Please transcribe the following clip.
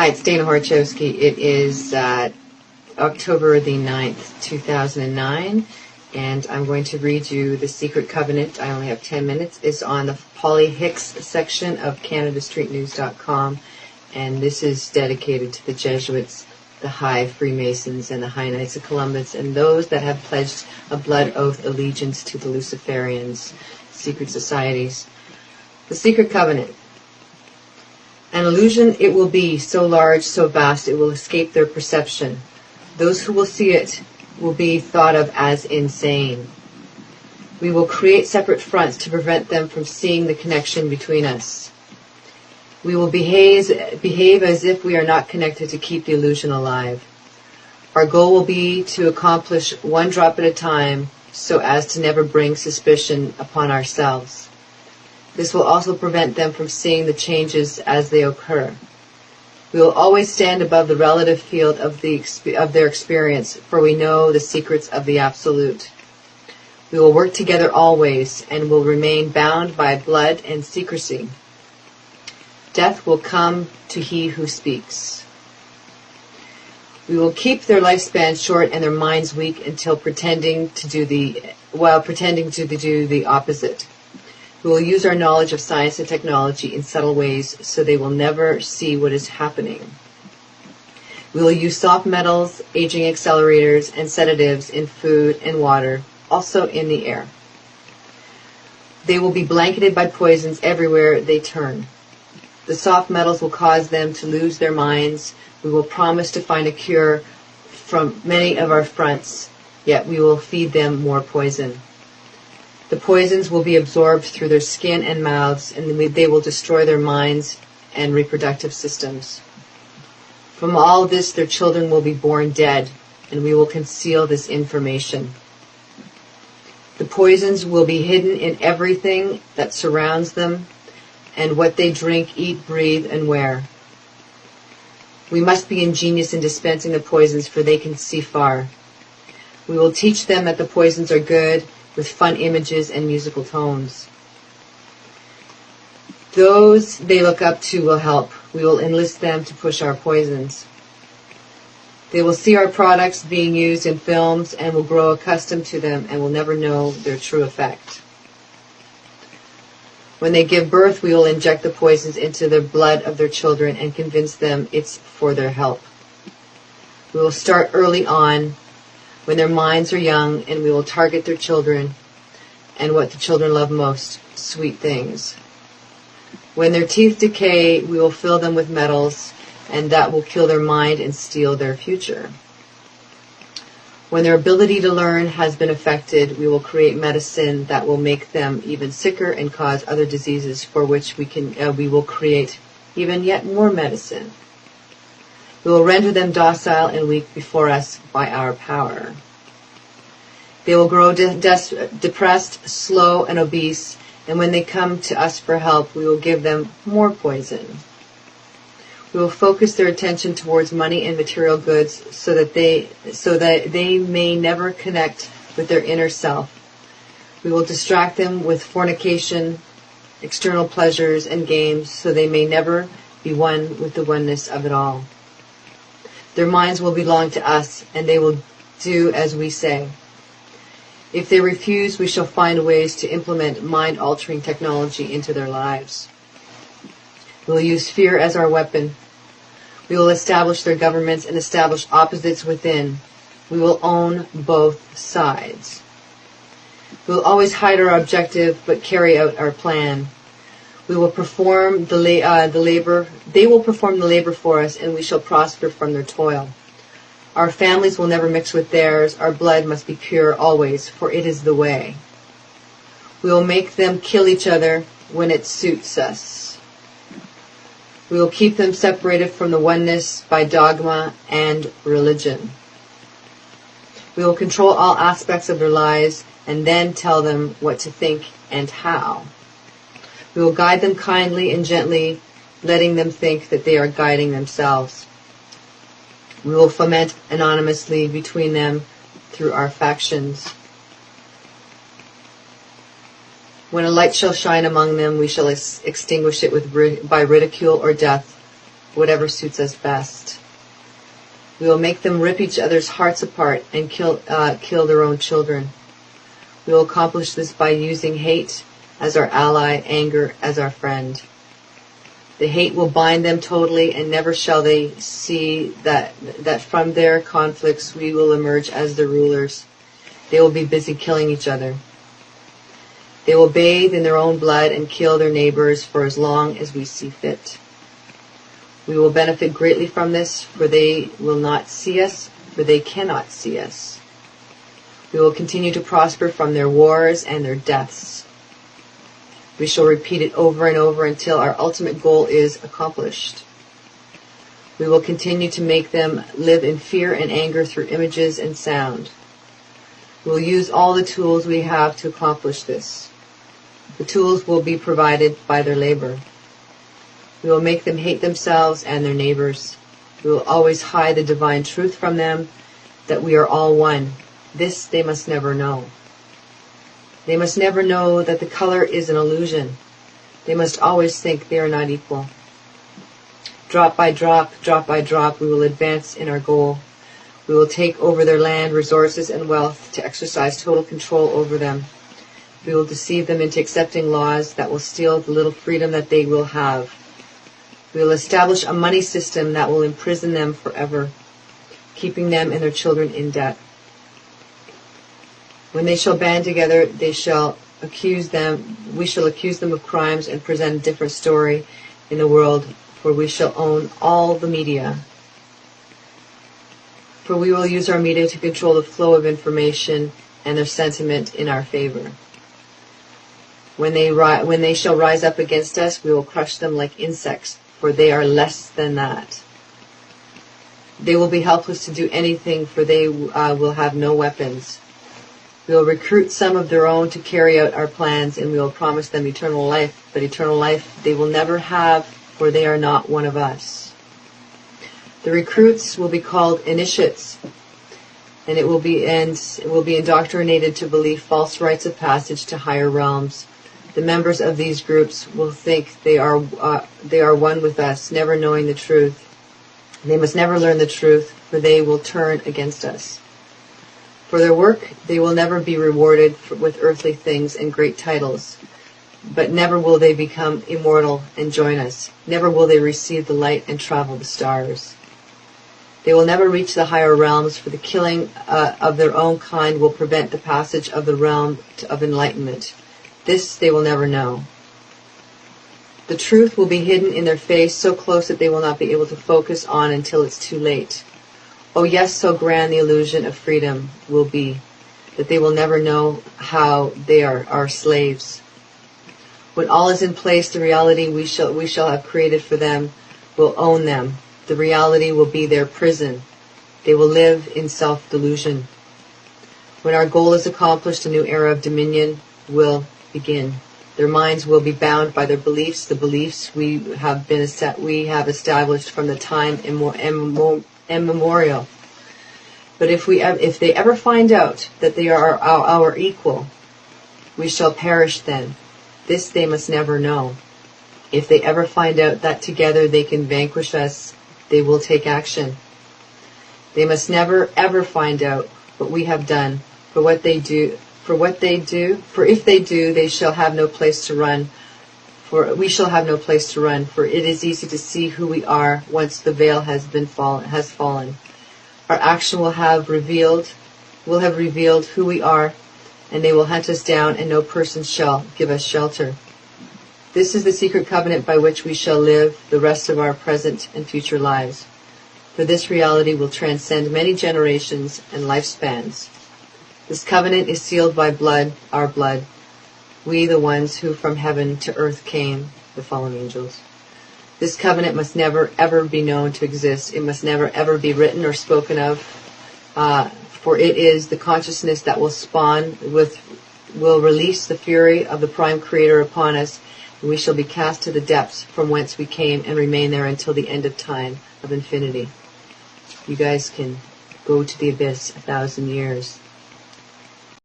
Hi, it's Dana Horchowski. It is October the 9th, 2009, and I'm going to read you The Secret Covenant. I only have 10 minutes. It's on the Polly Hicks section of CanadaStreetNews.com, and this is dedicated to the Jesuits, the High Freemasons, and the High Knights of Columbus, and those that have pledged a blood oath allegiance to the Luciferians, secret societies. The Secret Covenant. An illusion it will be, so large, so vast, it will escape their perception. Those who will see it will be thought of as insane. We will create separate fronts to prevent them from seeing the connection between us. We will behave as if we are not connected to keep the illusion alive. Our goal will be to accomplish one drop at a time so as to never bring suspicion upon ourselves. This will also prevent them from seeing the changes as they occur. We will always stand above the relative field of their experience, for we know the secrets of the Absolute. We will work together always, and will remain bound by blood and secrecy. Death will come to he who speaks. We will keep their lifespan short and their minds weak until pretending to do the opposite. We will use our knowledge of science and technology in subtle ways so they will never see what is happening. We will use soft metals, aging accelerators, and sedatives in food and water, also in the air. They will be blanketed by poisons everywhere they turn. The soft metals will cause them to lose their minds. We will promise to find a cure from many of our fronts, yet we will feed them more poison. The poisons will be absorbed through their skin and mouths, and they will destroy their minds and reproductive systems. From all this, their children will be born dead, and we will conceal this information. The poisons will be hidden in everything that surrounds them, and what they drink, eat, breathe, and wear. We must be ingenious in dispensing the poisons, for they can see far. We will teach them that the poisons are good, with fun images and musical tones. Those they look up to will help. We will enlist them to push our poisons. They will see our products being used in films and will grow accustomed to them and will never know their true effect. When they give birth, we will inject the poisons into the blood of their children and convince them it's for their help. We will start early on, when their minds are young, and we will target their children and what the children love most, sweet things. When their teeth decay, we will fill them with metals, and that will kill their mind and steal their future. When their ability to learn has been affected, we will create medicine that will make them even sicker and cause other diseases for which we will create even yet more medicine. We will render them docile and weak before us by our power. They will grow depressed, slow, and obese, and when they come to us for help, we will give them more poison. We will focus their attention towards money and material goods so that they may never connect with their inner self. We will distract them with fornication, external pleasures, and games so they may never be one with the oneness of it all. Their minds will belong to us, and they will do as we say. If they refuse, we shall find ways to implement mind-altering technology into their lives. We will use fear as our weapon. We will establish their governments and establish opposites within. We will own both sides. We will always hide our objective, but carry out our plan. We will perform the labor. They will perform the labor for us, and we shall prosper from their toil. Our families will never mix with theirs. Our blood must be pure always, for it is the way. We will make them kill each other when it suits us. We will keep them separated from the oneness by dogma and religion. We will control all aspects of their lives and then tell them what to think and how. We will guide them kindly and gently, letting them think that they are guiding themselves. We will foment anonymously between them through our factions. When a light shall shine among them, we shall extinguish it by ridicule or death. whatever suits us best. We will make them rip each other's hearts apart and kill their own children. We will accomplish this by using hate as our ally, anger as our friend. The hate will bind them totally, and never shall they see that from their conflicts we will emerge as the rulers. They will be busy killing each other. They will bathe in their own blood and kill their neighbors for as long as we see fit. We will benefit greatly from this, for they will not see us, for they cannot see us. We will continue to prosper from their wars and their deaths. We shall repeat it over and over until our ultimate goal is accomplished. We will continue to make them live in fear and anger through images and sound. We will use all the tools we have to accomplish this. The tools will be provided by their labor. We will make them hate themselves and their neighbors. We will always hide the divine truth from them, that we are all one. This they must never know. They must never know that the color is an illusion. They must always think they are not equal. Drop by drop, we will advance in our goal. We will take over their land, resources, and wealth to exercise total control over them. We will deceive them into accepting laws that will steal the little freedom that they will have. We will establish a money system that will imprison them forever, keeping them and their children in debt. When they shall band together, we shall accuse them of crimes and present a different story in the world, for we shall own all the media. For we will use our media to control the flow of information and their sentiment in our favor. When they shall rise up against us, we will crush them like insects, for they are less than that. They will be helpless to do anything, for they will have no weapons. We will recruit some of their own to carry out our plans, and we will promise them eternal life, but eternal life they will never have, for they are not one of us. The recruits will be called initiates, and it will be indoctrinated to believe false rites of passage to higher realms. The members of these groups will think they are one with us, never knowing the truth. They must never learn the truth, for they will turn against us. For their work, they will never be rewarded with earthly things and great titles, but never will they become immortal and join us. Never will they receive the light and travel the stars. They will never reach the higher realms, for the killing of their own kind will prevent the passage of the realm of enlightenment. This they will never know. The truth will be hidden in their face, so close that they will not be able to focus on until it's too late. Oh yes, so grand the illusion of freedom will be, that they will never know how they are our slaves. When all is in place, the reality we shall have created for them will own them. The reality will be their prison. They will live in self-delusion. When our goal is accomplished, a new era of dominion will begin. Their minds will be bound by their beliefs, the beliefs we have established from the time immemorial. But if they ever find out that they are our equal, we shall perish then. This they must never know. If they ever find out that together they can vanquish us, they will take action. They must never ever find out what we have done, for if they do, they shall have no place to run. For we shall have no place to run, for it is easy to see who we are once the veil has fallen. Our action will have revealed who we are, and they will hunt us down, and no person shall give us shelter. This is the secret covenant by which we shall live the rest of our present and future lives. For this reality will transcend many generations and lifespans. This covenant is sealed by blood, our blood. We, the ones who from heaven to earth came, the fallen angels. This covenant must never ever be known to exist. It must never ever be written or spoken of, for it is the consciousness that will release the fury of the Prime Creator upon us, and we shall be cast to the depths from whence we came and remain there until the end of time, of infinity. You guys can go to the abyss 1,000 years.